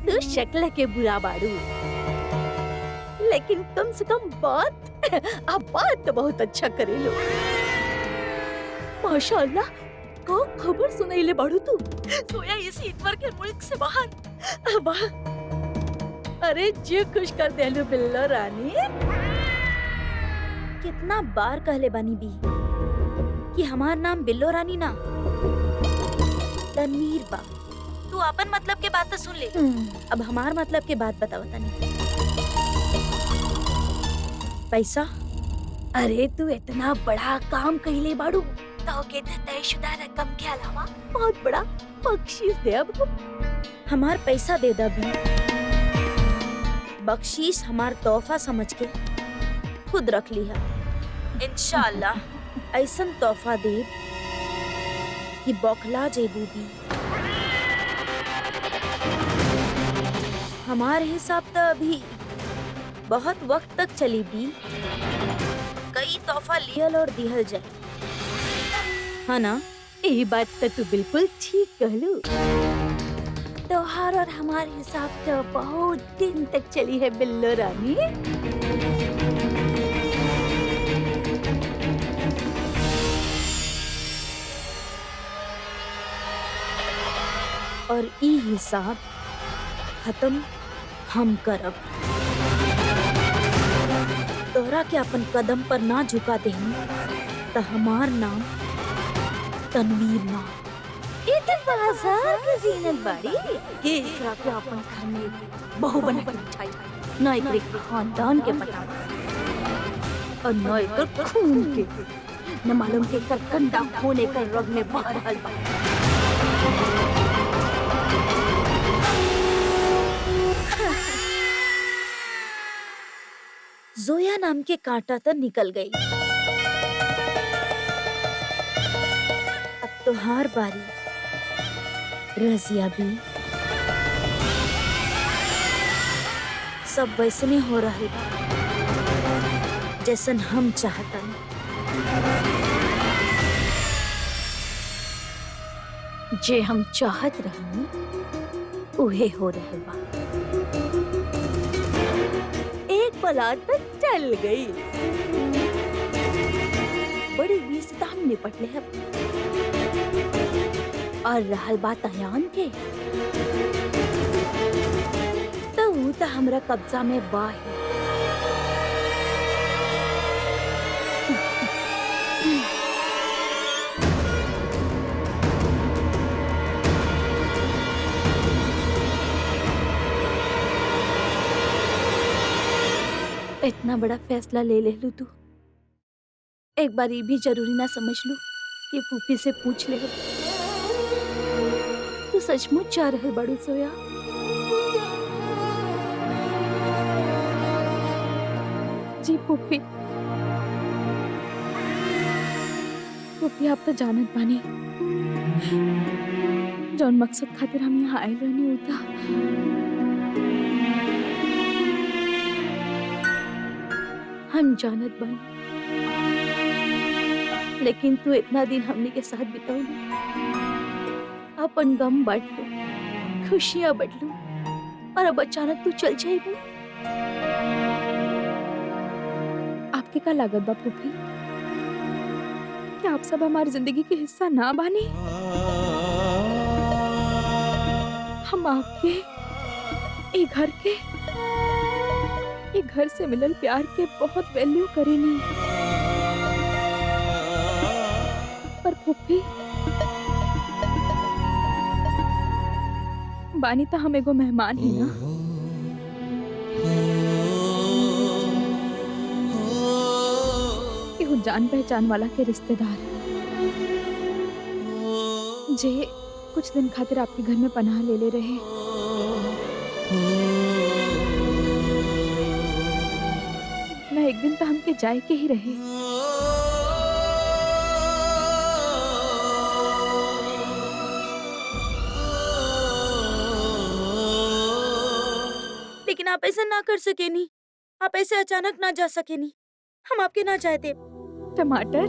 तू शक्ल के बुरा बाड़ू, लेकिन कम से कम बात अब बात तो बहुत अच्छा करेलो। माशाअल्लाह, को खबर सुनाइले बाड़ू तू। सोया इस इतवार के मुल्क से बाहर। वाह, अरे जी खुश कर देलू बिल्लो रानी। कितना बार कहले बानी बी कि हमार नाम बिल्लो रानी ना तनवीर बा। तू अपन मतलब के बात तो सुन ले, अब हमार मतलब के बात बतावा तनी। पैसा? अरे तू इतना बड़ा काम कइले बाड़ू, तो के तयशुदा रकम के अलावा बहुत बड़ा बख्शीश दे। अब हमार पैसा दे दा भी, बख्शीश हमार तोहफा समझ के खुद रख ली है। इंशाअल्लाह ऐसन तोहफा दे कि बौखला जेबू भी। हमार हिसाब तो अभी बहुत वक्त तक चली भी, कई तोहफा लियल और दिहल जाए, है ना? यही बात तो तू बिल्कुल ठीक कहलू। त्योहार और हमारे हिसाब तो बहुत दिन तक चली है बिल्लो रानी। और ई हिसाब खत्म हम करब। तोहरा के अपन कदम पर ना झुका देनी तो हमार नाम तनवीर ना। ये तो बाजार के जीनत बाड़ी के एकरा के अपन घर में बहू बना के बिठाई, ना एकरे खानदान के पता और ना एकर खून के, न मालूम के एकर कंडा खून एकर रग में बह रहल बा। जोया नाम के कांटा तो निकल गई। अब तो हार बारी रजिया भी। सब वैसने हो रहा बा जैसन हम चाहतन। जे हम चाहत रहनी उहे हो रहल बा। एक बला तो चल गई, बड़ी बेइज्जती हम निपट ले अब। और रहल बात अयान के, तो वो तो हमरा कब्जा में बा ही। इतना बड़ा फैसला ले लू तू, एक बार ये भी जरूरी ना समझ लू कि फूफी से पूछ ले। तू सचमुच जा रहे बड़ी सोया? जी फूफी, फूफी आप तो जानत बानी जौन मकसद खातिर हम यहाँ आए रहनी होता, हम जानत बानी। लेकिन तू इतना दिन हमने के साथ बिताऊली, अपन गम बांट लो, खुशियां बांट लो, और अब अचानक तू चल जाएगी। आपके का लागत बा फूफी? क्या आप सब हमारी जिंदगी के हिस्सा ना बानी? हम आपके ये घर से मिलल प्यार के बहुत वैल्यू करेनी। पर फूफी बानी तो हम एगो मेहमान ही ना। केहू जान पहचान वाला के रिश्तेदार जे कुछ दिन खातिर आपके घर में पनाह ले ले रहे। ना एक दिन तो हमके जाए के ही रहे। लेकिन आप ऐसा ना कर सके नहीं, आप ऐसे अचानक ना जा सके नहीं, हम आपके ना जाए दे। टमाटर,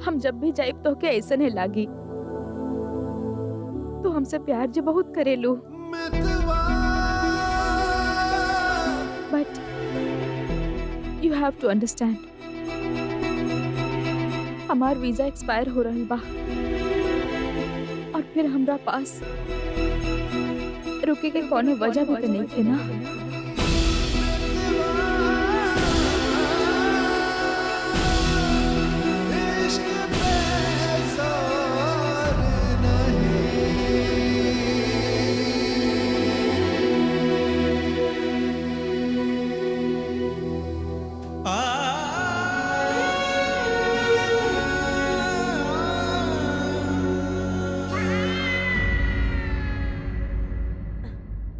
हम जब भी जाए तो के ऐसा नहीं लागी। तो हमसे प्यार जो बहुत करेलू। बट यू हैव टू अंडरस्टैंड, हमार वीजा एक्सपायर हो रहल बा और फिर हमरा पास रुके के कोनो वजह भी तो नहीं थे ना।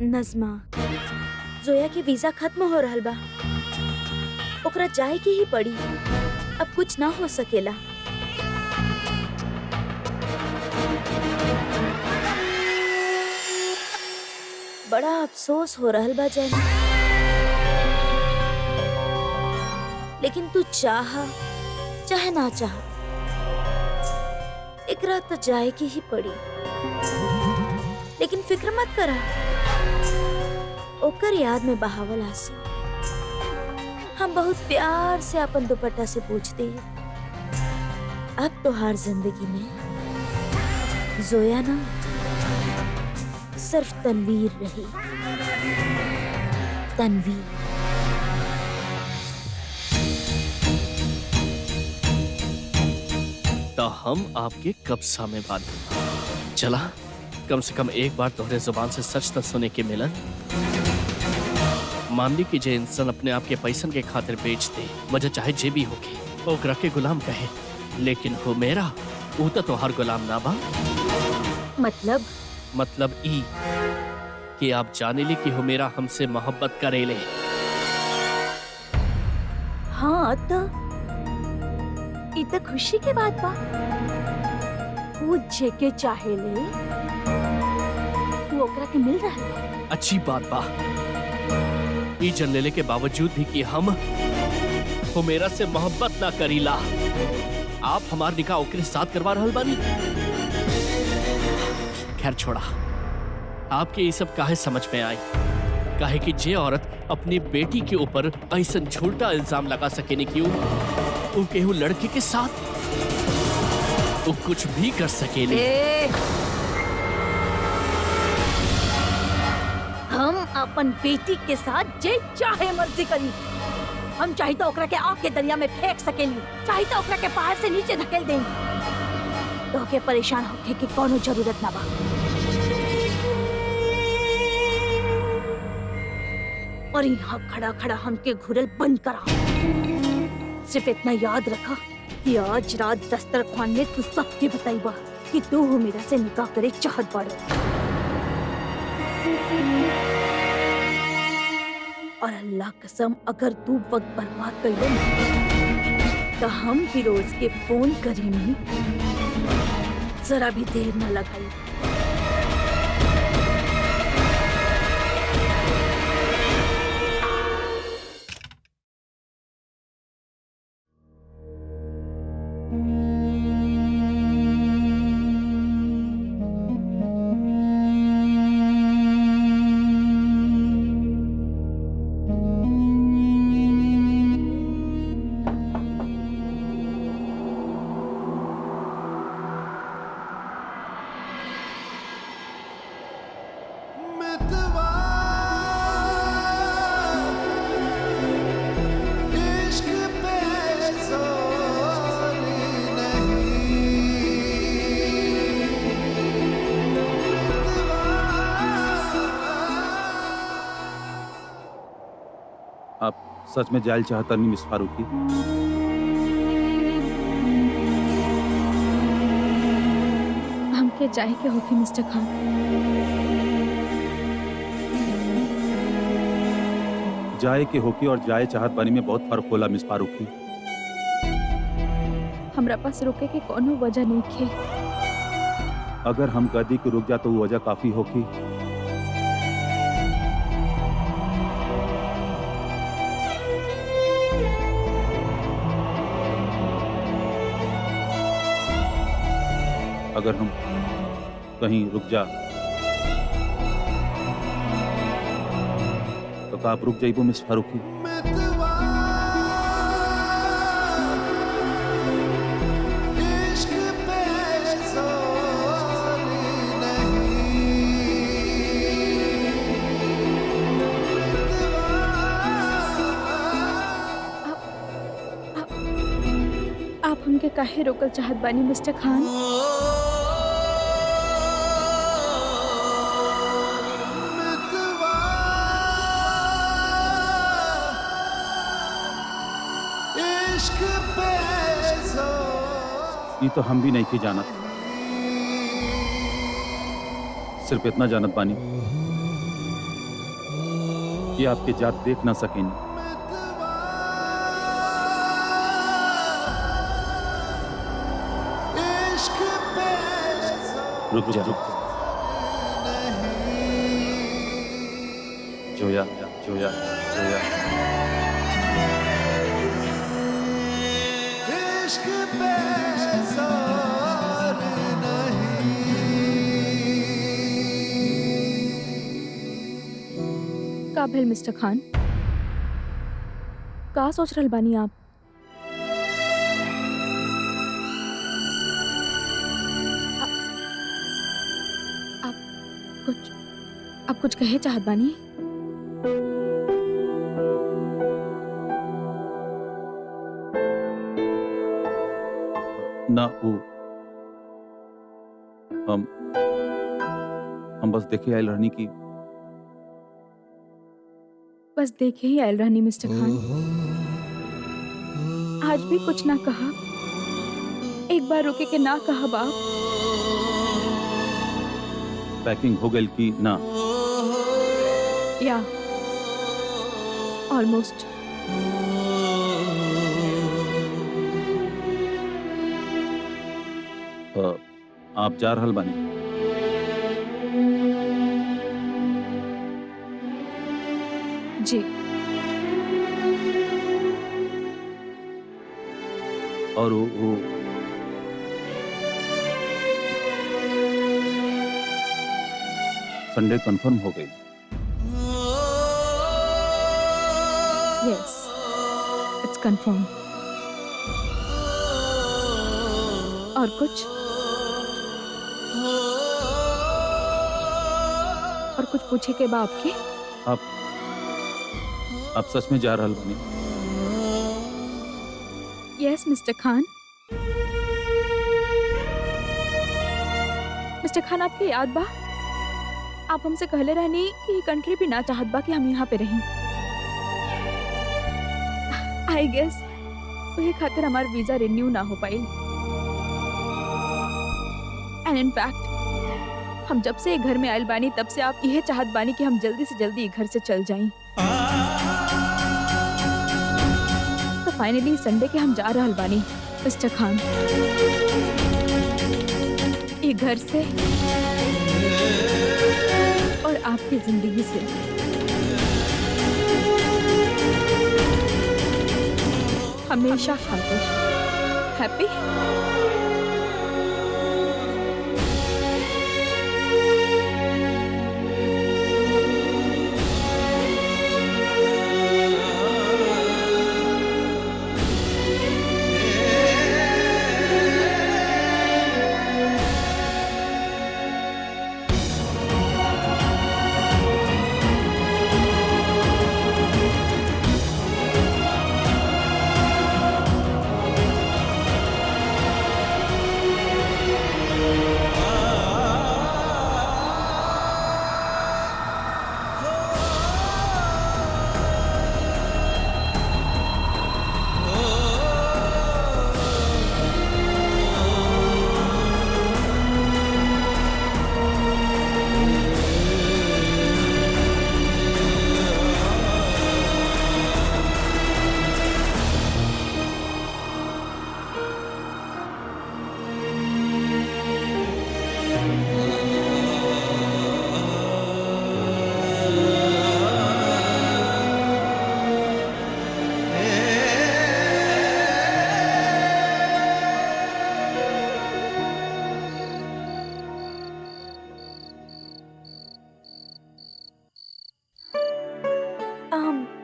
नज़मा, जोया के वीजा खत्म हो रहल बा, ओकरा जाए के ही पड़ी। अब कुछ ना हो सकेला। बड़ा अफसोस हो रहल बा जानी, लेकिन तू चाहे ना चाह, एकरा तो जाए के ही पड़ी। लेकिन फिक्र मत करा, ओकर याद में बहावल आंसू हम बहुत प्यार से अपन दुपट्टा से पूछते हैं। अब तो हर जिंदगी में जोया ना सिर्फ तनवीर रही, तनवीर। तो हम आपके कब्जा में बांधे। चला, कम से कम एक बार तोहरे जुबान से सच तो सुने के मिलन। मान ली कि जे इंसान अपने आप के पैसन के खातिर बेच दे, वजह चाहे जे भी होके, ओकरा के गुलाम कहे, लेकिन हो मेरा ऊ तो हर गुलाम ना बा। मतलब ई कि आप जाने ली कि हो मेरा हमसे मोहब्बत करेले। हाँ तो ई तो खुशी के बात बा। वो जेके चाहेले वो ओकरा के मिल रहा है। अच्छी बात बा। ई जन लेले के बावजूद भी कि हम हो मेरा से मोहब्बत ना करीला, आप हमार निकाह ओकरे साथ करवा रहल बानी। खैर छोड़ा, आपके ये सब काहे समझ में आई? काहे कि जे औरत अपनी बेटी के ऊपर ऐसन झूठा इल्जाम लगा सके नहीं, क्यों वो केहू लड़के के साथ वो कुछ भी कर सकेले। हम अपन बेटी के साथ जे चाहे मर्जी करी। हम चाहे तो ओकरा के आग के दरिया में फेंक सकेली, चाहे तो ओकरा के पहाड़ से नीचे धकेल देंगे। तो के परेशान होके की कोनो जरूरत ना बा। और यहाँ खड़ा खड़ा हमके घुरल बंद करा। सिर्फ इतना याद रखा कि आज रात दस्तरखान में तू सबके बताइबा कि तू हो मेरा से निकाह करे चाहत बाड़े। और अल्लाह कसम, अगर तू वक्त बर्बाद कर ले तो हम फिरोज के फोन करेंगे, जरा भी देर न लगाई। आप सच में जायल चाहता नहीं मिस फारूकी? हमके जाए के होगी मिस्टर खान। जाए के होकी और जाए चाहत बानी में बहुत फर्क होला मिस फारूकी। हमरा पास रुके के कोनो वजह नहीं थे। अगर हम कदी कि रुक जा तो वो वजह काफी होगी। अगर हम कहीं रुक जा तो का आप रुक जाइबो मिस फारूकी। आप हमके काहे रोकल चाहत बानी मिस्टर खान? ये तो हम भी नहीं की जानत, सिर्फ इतना जानत बानी कि आपके जात देख ना सकेनी। रुक जा, जोया, जोया, जोया। का भेल मिस्टर खान? का सोच रहल बानी आप? आप कुछ कहे चाहत बानी? ना वो हम बस देखे आयल रहनी की। बस देखे ही आयल रहनी मिस्टर खान। आज भी कुछ ना कहा, एक बार रुके के ना कहा बाप। पैकिंग हो गई की ना? या ऑलमोस्ट। आप जा रहल बानी? जी। और वो संडे कंफर्म हो गई? Yes, it's confirm. और कुछ? और कुछ पूछे के बाप के? आप सच में जा रहल बानी? यस मिस्टर खान। मिस्टर खान, आपके याद बा आप हमसे कहले रहनी कि कंट्री भी ना चाहत बा कि हम यहाँ पे रहीं। आई गेस वही खातिर हमार वीजा रिन्यू ना हो पाई। एंड इन फैक्ट हम जब से घर में आयल बानी तब से आप यह चाहत बानी कि हम जल्दी से जल्दी घर से चल जाएं। तो फाइनली संडे के हम जा रहल बानी मिस्टर खान, ये घर से और आपकी जिंदगी से। हमेशा खातिर। हैप्पी?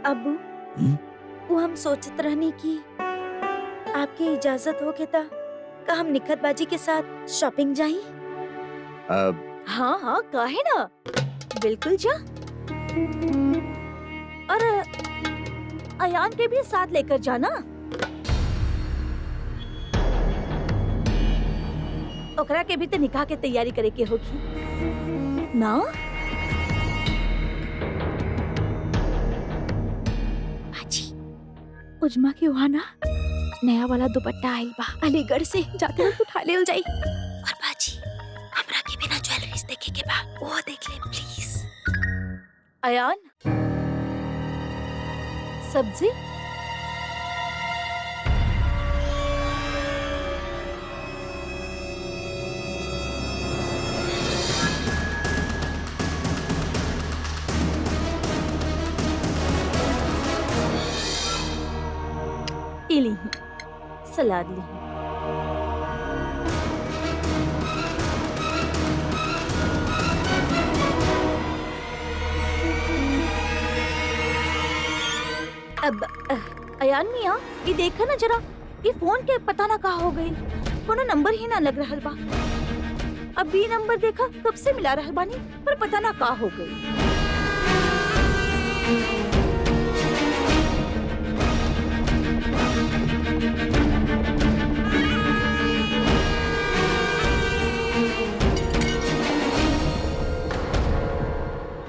अब्बू हम्म? वो हम सोचत रहनी कि आपकी इजाजत हो के ता का हम निखत बाजी के साथ शॉपिंग जाई। हाँ हाँ काहे ना, बिल्कुल जा। और अयान के भी साथ लेकर जाना। ओकरा के भी तो निकाह के तैयारी करे के होगी ना। बाजी, उजमा के वहाँ ना नया वाला दुपट्टा आइल बा अलीगढ़ से, जाके वक्त उठा लेल जाई। और बाजी हमरा के बिना ज्वेलरीज देखे के बा, वो देख ले प्लीज। अयान, सब्जी इली सलाद ली। अब अयान मिया, ये देखा ना जरा, ये फोन के पता ना कहा हो गई, कोनो नंबर ही ना लग रहल बा। अब भी नंबर देखा कब से मिला रहल बानी, पर पता ना कहा हो गई।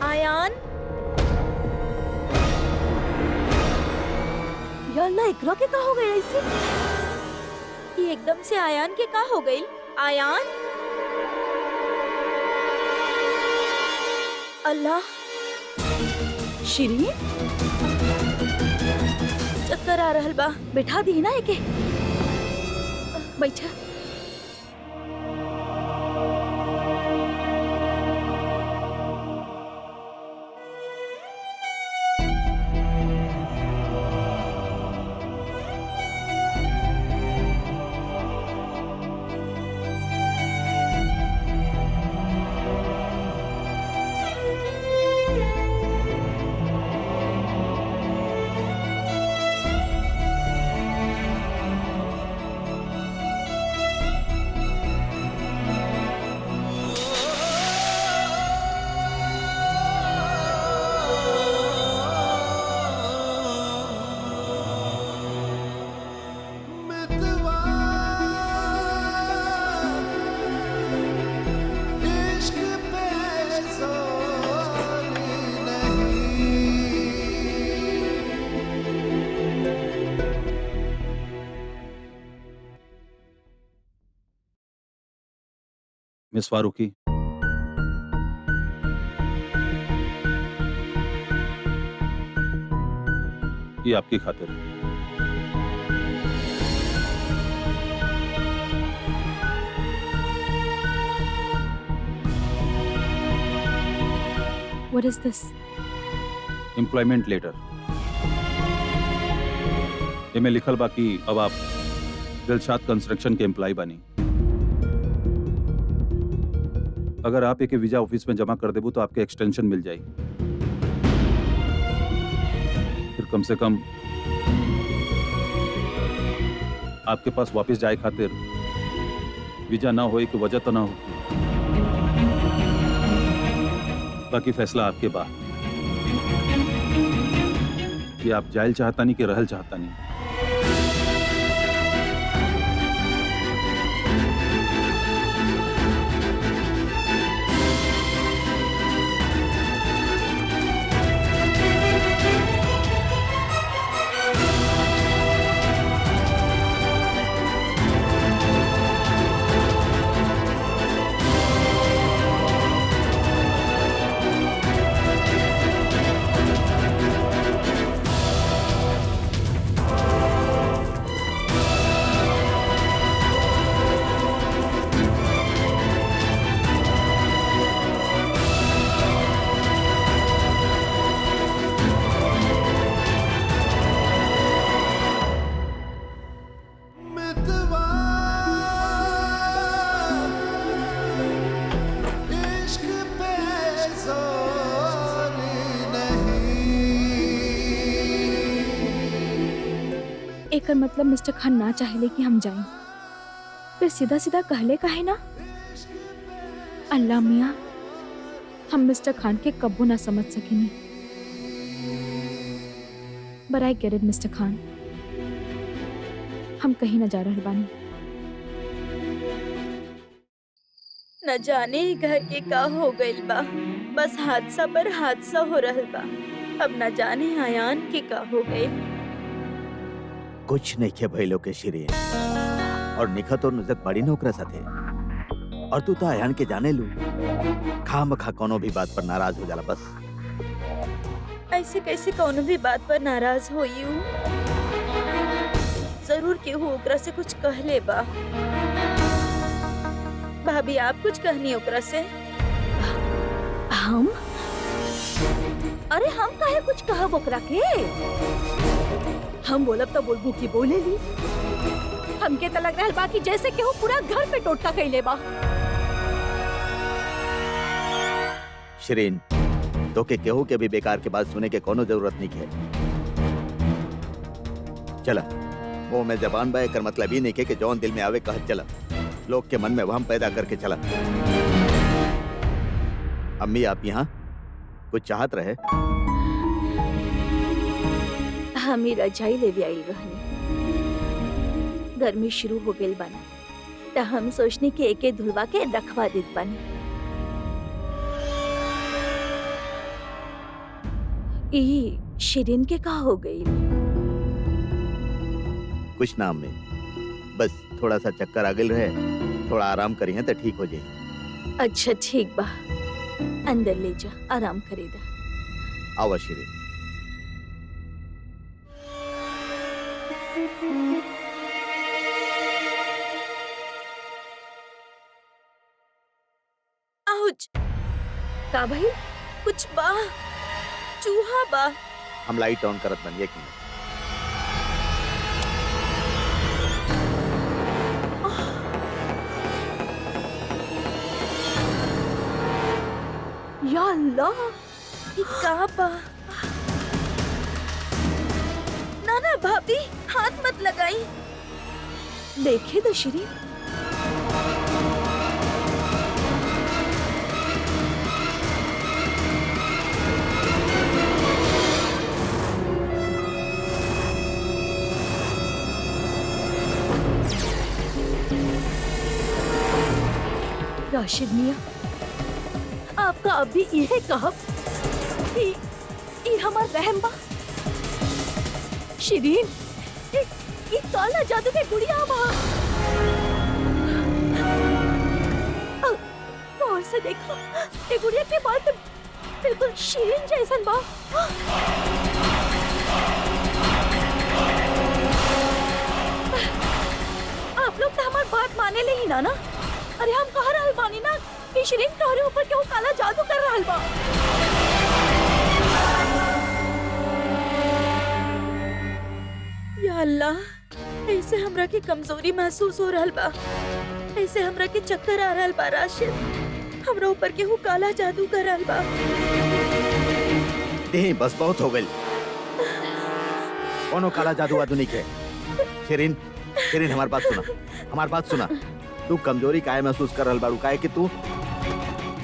आयान, या अल्लाह, इकरा के कहा हो गई ऐसे? ये एकदम से आयान के का हो गई? आयान, अल्लाह, शिरीन, चक्कर आ रहल बा। बिठा दी ना एके, बैठा। मिस फारूकी, ये आपकी खातिर। What is this? Employment letter. ये में लिखल बा कि अब आप दिलशाद कंस्ट्रक्शन के एम्प्लॉय बनी। अगर आप एक वीजा ऑफिस में जमा कर देबू तो आपके एक्सटेंशन मिल जाई। फिर कम से कम आपके पास वापस जाए खातिर वीजा ना होए की वजह तो ना हो। बाकी फैसला आपके बाद कि आप जाइल चाहता नहीं कि रहल चाहता नहीं। एकर मतलब मिस्टर खान ना चाहेले कि हम जाएं। फिर सीधा सीधा कहले काहे ना? अल्लाह मियाँ, हम मिस्टर खान के कब्बो ना समझ सकेनी। But I get it, mister Khan. हम कहीं ना जा रहल बानी। न जाने ई घर के का हो गइल बा, बस हादसा पर हादसा हो रहल बा। अब न जाने आयान के का हो गइल। कुछ नहीं के भइलो के शिरीन, और निखत और नुजत बड़ी नौकरा साथे, और तू तो आयान के जाने लू। खामखा कोनो भी बात पर नाराज हो जाला बस। ऐसे कैसे कौनो भी बात पर नाराज होई हूँ? जरूर केहू ओकरा से कुछ कहले बा। भाभी आप कुछ कहनी ओकरा से? हम? अरे हम काहे कुछ कहब ओकरा के? हम बोलब तो बोलबू की बोले ली। हमके तो लग रहल बा कि जैसे केहू पूरा घर पे टोटका कइले बा। शिरीन, तो के केहू के भी बेकार के बात सुने के कोनो जरूरत नहीं है। चला, वो में जबान बा एकर मतलब ही नहीं के कि जौन दिल में आवे कहत चला। लोग के मन में वहम पैदा करके चला। अम्मी, आप यहाँ कुछ चाहत रहे? हम ही रजाई लेवे आइल रहनी। गर्मी शुरू हो गइल बानी, त हम सोचनी कि एके धुलवा के रखवा देत बानी। ई शिरीन के का हो गई? कुछ नाम में बस थोड़ा सा चक्कर आ गइल रहे, थोड़ा आराम करी है तो ठीक हो जाए। अच्छा ठीक बा, अंदर ले जा, आराम करेदा। आवा शिरीन। आउच! का भाई? कुछ बा, चूहा बा। हम लाइट ऑन करत बन, एक मिनट। या अल्लाह, ई का बा? ना ना भाभी, हाथ मत लगाई। देखे तो शिरीन। राशिद मियां, आपका अभी यह कहब कि हमार रहम बा। शिरीन, ये काला जादू के गुड़िया बा। और से देखो, ये गुड़िया के बाल तो बिल्कुल शिरीन जैसन बा। आप लोग तो हमार बात माने ले ही ना ना? अरे हम कह रहल बानी ना कि शिरीन तोहरे ऊपर केहू काला जादू कर रहल बा। या अल्लाह, ऐसे हमरा के कमजोरी महसूस हो रहल बा। ऐसे हमरा के चक्कर आ रहल बा। राशिद, हमरा ऊपर केहू काला जादू कर रहल बा। नहीं, बस बहुत हो गई। कोनो काला जादू वादू नहीं है। शिरीन, शिरीन, हमारी बात सुना, हमारी बात सुना। तू कमजोरी काहे महसूस कर रहल बाड़ू? काहे कि तू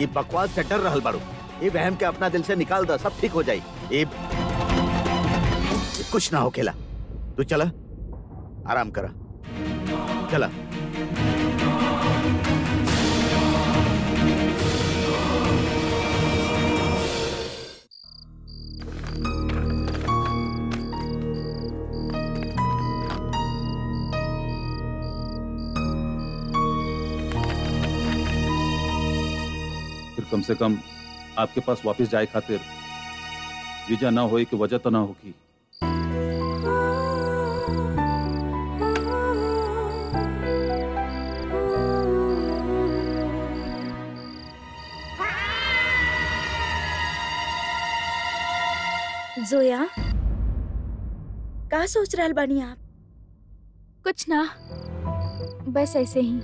ये बकवास से डर रहल बाड़ू। ये वहम के अपना दिल से निकाल दा, सब ठीक हो जाई। ये कुछ ना हो खेला। तू चला, आराम करा, चला। कम से कम आपके पास वापस जाए खातिर वीजा ना होए की वजह तो ना होगी। जोया, का सोच रहल बानी आप? कुछ ना, बस ऐसे ही।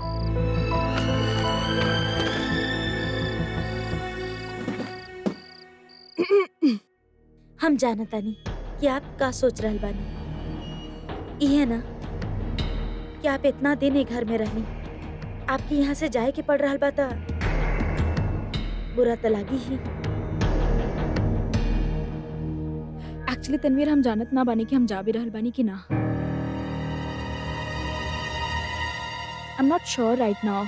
हम जानतानी कि आप का सोच रहल बानी। ये ना कि आप इतना दिन ही घर में रहनी, आपके यहाँ से जाए के पड़ रहा बा त बुरा त लागी ही। एक्चुअली तनवीर हम जानत ना बानी कि हम जा भी रहल बानी कि ना। I am not sure right now.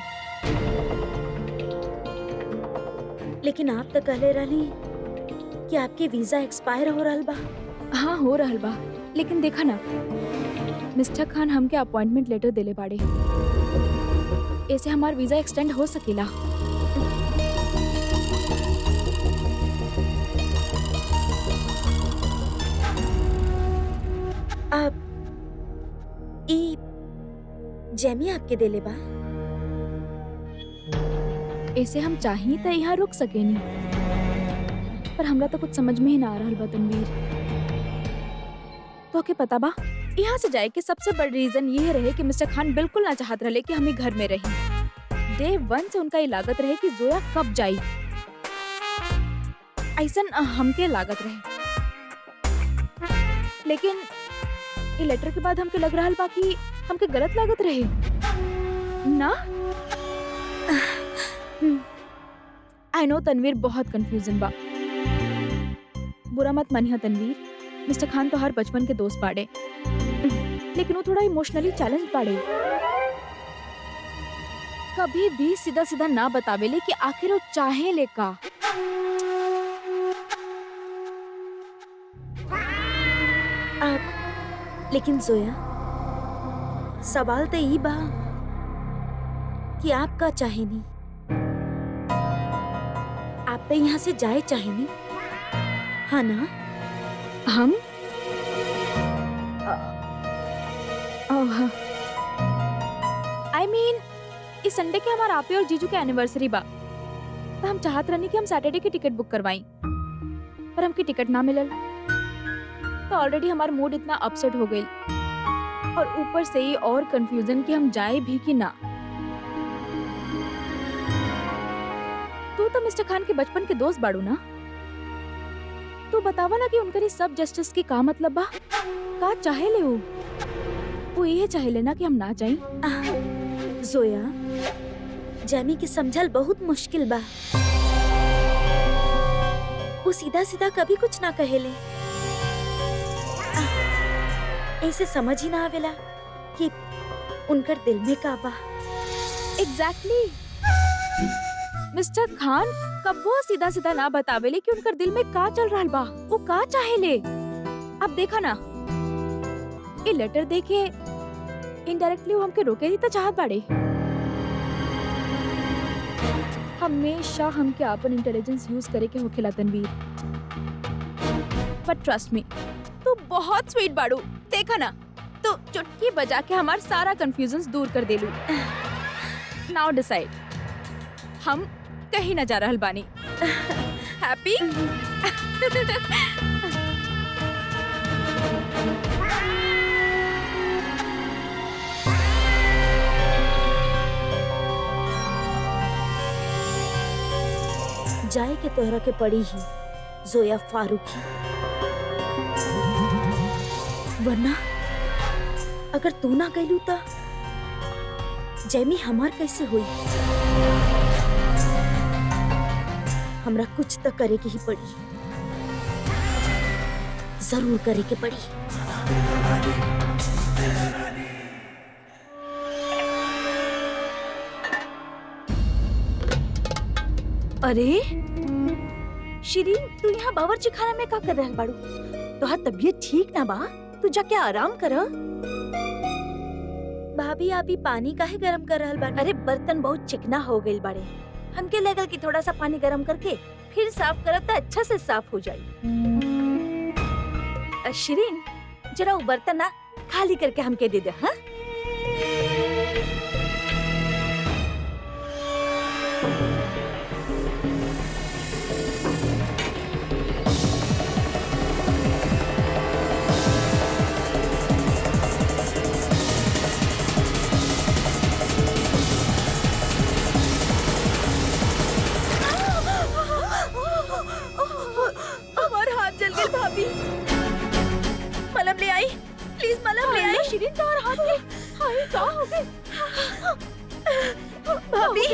लेकिन आप तो कहले रहनी कि आपके वीजा एक्सपायर हो रहल बा। हाँ हो रहल बा, लेकिन देखा ना मिस्टर खान हमके अपॉइंटमेंट लेटर देले बाड़े, ऐसे हमार वीजा एक्सटेंड हो सकेला। अब ई जेमी आपके देले बा। ऐसे हम चाही तो यहाँ रुक सकेनी, पर हमरा तो कुछ समझ में ही ना आ रहल बा तनवीर। तो के पता बा यहाँ से जाए के सबसे बड़ रीजन ये रहे कि मिस्टर खान बिल्कुल ना चाहत रहे कि हम ही घर में रही। डे 1 से उनका ये लागत रहे कि जोया कब जाई, ऐसन हमके लागत रहे। लेकिन ये लेटर के बाद हमके लग रहल बा कि हमके गलत लागत रहे ना। आई नो तनवीर बहुत कंफ्यूजन बा, बुरा मत मानिया तनवीर। मिस्टर खान तो हर बचपन के दोस्त बाड़े, लेकिन वो थोड़ा इमोशनली चैलेंज बाड़े। कभी भी सीधा सीधा ना बतावेले कि आखिर वो चाहे ले का। लेकिन जोया, सवाल तो ई बा कि आप का चाहे नहीं। आप तो यहाँ से जाए चाहे नहीं, हाँ ना? हम आई मीन इस संडे के हमारा आपे और जीजू के एनिवर्सरी बा, तो हम चाहत रहनी कि हम सैटरडे की टिकट बुक करवाई, पर हमकी टिकट ना मिलल। तो ऑलरेडी हमारा मूड इतना अपसेट हो गई, और ऊपर से ही और कंफ्यूजन कि हम जाए भी कि ना। तू तो मिस्टर खान के बचपन के दोस्त बाड़ू ना, तू बतावा ना कि उनकरी सब जस्टिस की का मतलब बा, का चाहे ले वो ये चाहे लेना कि हम ना जाएं। जोया, जेमी के समझल बहुत मुश्किल बा। वो सीधा सीधा कभी कुछ ना कहेले, ऐसे समझ ही ना आवेला कि उनकर दिल में का बा। एग्जैक्टली मिस्टर खान कब वो सीधा सीधा ना बतावेले कि उनकर दिल में का चल रहा बा, वो का चाहेले। अब देखा ना ये लेटर देखे इनडायरेक्टली वो हमके रोके ही तो चाहत बाड़े। हमेशा हमके अपन इंटेलिजेंस यूज करे के होखेला तनवीर, बट ट्रस्ट मी तू बहुत स्वीट बाड़ू। देखा ना तो चुटकी बजा के हमार सारा कंफ्यूजन दूर कर देलू। नाउ डिसाइड, हम कहीं ना जा रहल बानी। हैप्पी? जाए के तोहरा के पड़ी ही जोया फारूकी, वरना अगर तू ना गईलू ता जेमी हमार कैसे हुई। हमरा कुछ तो करे के ही पड़ी, जरूर करे के पड़ी। अरे शिरीन, तू यहाँ बावर्ची खाना में का कर रहल बाड़ू? तोहार तबीयत ठीक ना बा? तू जाके आराम कर। भाभी, आप ही पानी काहे गरम कर रहल बानी? अरे बर्तन बहुत चिकना हो गइल बाड़े, हमके लगल कि थोड़ा सा पानी गरम करके फिर साफ करब तो अच्छा से साफ हो जाई। शिरीन, जरा वो बर्तन ना खाली करके हमके दे दे। हाँ, प्लीज मलहम ले आई। शिरीन तो और हाथ में हाय क्या हो गए भाभी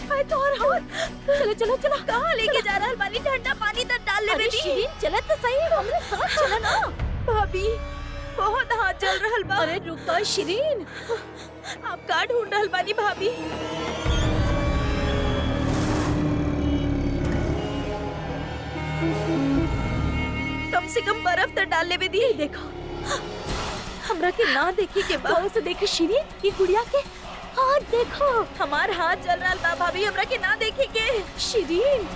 हाय तो और हाथ चलो चलो चलो कहाँ लेके जा रहा है बाली? ठंडा पानी तो डाल ले अरे बेटी। शिरीन चला तो सही हमरे साथ चला ना। भाभी बहुत हाथ जल रहल बा। अरे रुक तो शिरीन आप का ढूंढ रहल बानी भाभी? कम से कम बर्फ तो डाल ले दी। देखो हमरा के ना देखी के बा। गौर से देखे शिरीन ये गुड़िया के हाथ देखो। हमार हाथ जल रहल बा भाभी, हमरा के ना देखी के। शिरीन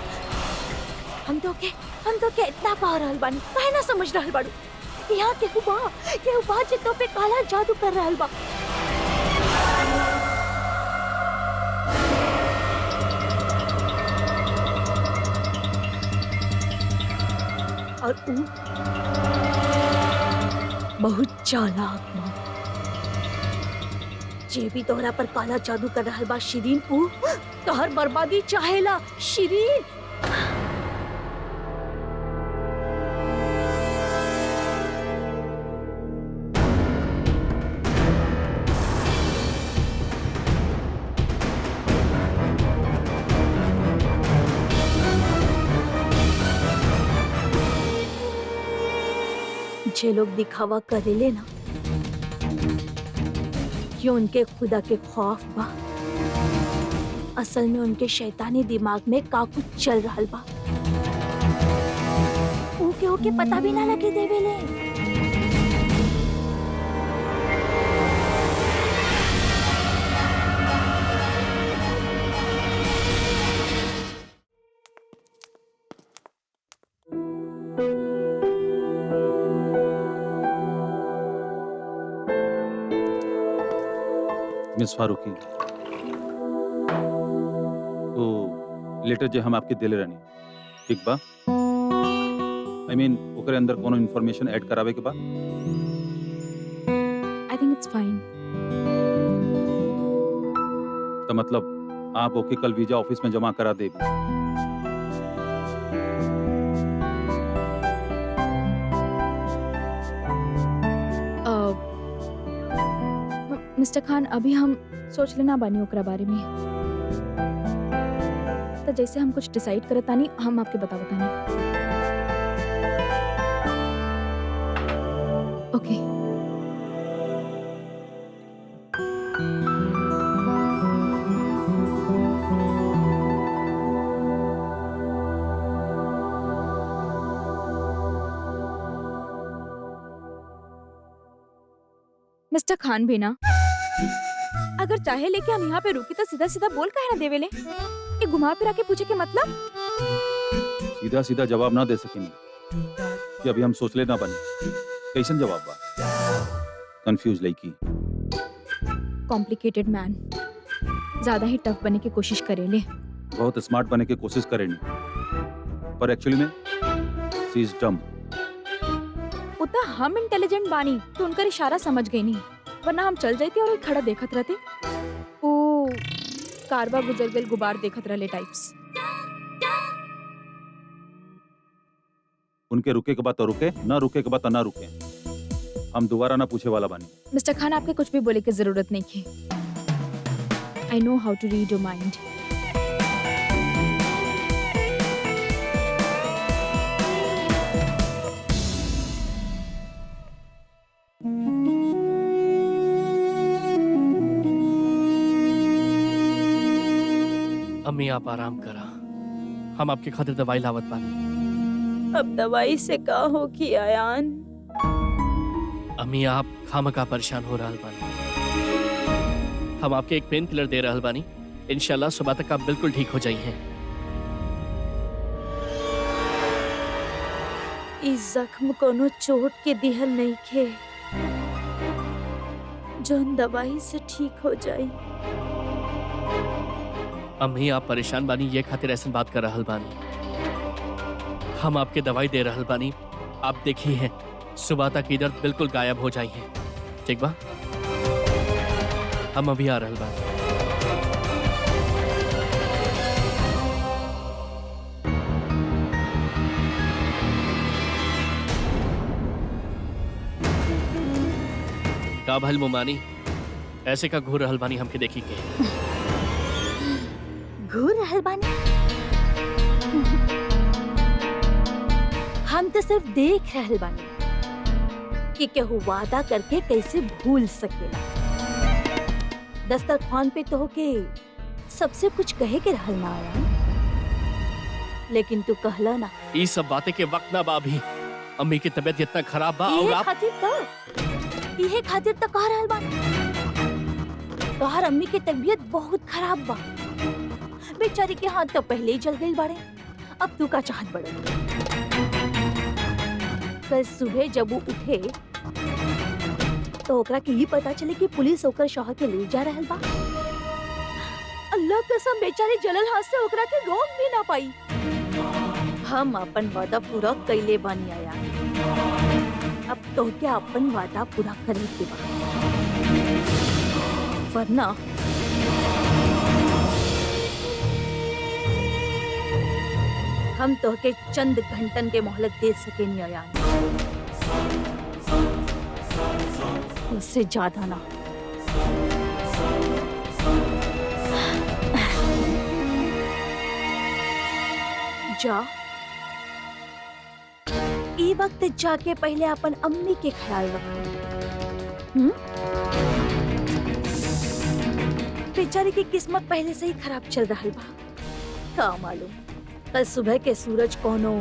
हम तो के इतना कह रहल बानी काहे ना समझ रहल बाड़ू। यहाँ केहू बा जे तो पे काला जादू कर रहल बा। और ऊ बहुत चालाक बा। जे भी तोहरा पर काला जादू कर रहल बा शिरीन ऊ तोहर बर्बादी चाहेला शिरीन। जे लोग दिखावा करेले ना कि उनके खुदा के खौफ बा, असल में उनके शैतानी दिमाग में का कुछ चल रहल बा। ऊके पता भी ना लगे देवेले। मिस फारूकी तो लेटर जे हम आपके दिले रहनी ठीक बा। आई मीन ओकरे अंदर कोनो इन्फॉर्मेशन ऐड करावे के बा। I think it's fine. तो मतलब आप ओके कल वीजा ऑफिस में जमा करा दे। मिस्टर खान अभी हम सोच लेना बानी ओकरा बारे में, तो जैसे हम कुछ डिसाइड करत तानी हम आपके बतानी। ओके मिस्टर खान भी ना अगर चाहे लेके हम यहाँ पे रुकी तो सीधा सीधा बोल काहे ना देवेले? ये घुमा फिरा के पूछे के मतलब? सीधा सीधा जवाब ना दे सकेंगे कि अभी हम सोच लेना बने। कैसन जवाब बा? कंफ्यूज लड़की। कॉम्प्लिकेटेड मैन ज्यादा ही टफ बनने की कोशिश करेले। बहुत स्मार्ट बनने की कोशिश करेंगे पर एक्चुअली में शी इज डम। उतना हम इंटेलिजेंट बानी तो उनका इशारा समझ गई नहीं, वरना हम चल जाते और खड़ा देखत रहते। ओ कारवा गुजर गल गुबार देखत रहले टाइप्स। उनके रुके के बाद तो रुके, ना रुके के बाद तो ना रुके। हम दोबारा ना पूछे वाला बानी। मिस्टर खान आपके कुछ भी बोले की जरूरत नहीं थी। I know how to read your mind. अम्मी आप आराम करा, हम आपके खातिर दवाई लावत बानी। अब दवाई से का हो कि आयान? अम्मी आप खामखा परेशान हो रहल बानी। हम आपके एक पेन किलर दे रहल बानी, इंशाल्लाह सुबह तक आप बिल्कुल ठीक हो जाइए। इस जख्म कोनो चोट के दिहल नहीं खे जोन दवाई से ठीक हो जाई। अम्मी आप परेशान बानी ये खातिर ऐसा बात कर रहल बानी। हम आपके दवाई दे रहल बानी, आप देखिए हैं सुबह तक इधर बिल्कुल गायब हो जाइए। ठीक बा? हम अभी आ रहल बानी। का भल मुमानी ऐसे का घूर रहल बानी हमके देखी के। घूर रहल बानी? हम तो सिर्फ देख रहल बानी कि केहू वादा करके कैसे भूल सकेला। दस्तरखान पे तो के सबसे कुछ कहे के रहल ना आया, लेकिन तू कहला ना। ये सब बातें के वक्त ना बा अभी। अम्मी की तबीयत इतना खराब बा और आप इहे खातिर तो कह रहल बानी। तोहर अम्मी की तबीयत बहुत खराब बा। बेचारी के हाथ तो पहले ही जल गई बाड़े, अब तू का चाहत बड़े। कल सुबह जब वो उठे तो ओकरा के ही पता चले कि पुलिस ओकर शौहर के ले जा रहल बा। अल्लाह कसम बेचारी जलल हाथ से ओकरा के रोक भी ना पाई। हम अपन वादा पूरा कैले बानी आया, अब तो क्या अपन वादा पूरा करे के बा, वरना हम तो के चंद घंटन के मोहलत दे सके नहीं आया, उससे ज्यादा ना। जा ई वक्त जाके पहले अपन अम्मी के ख्याल रखो। बेचारी की किस्मत पहले से ही खराब चल रहा बा। का मालूम कल सुबह के सूरज कोनो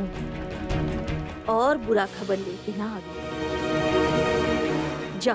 और बुरा खबर लेके ना आ गई। जा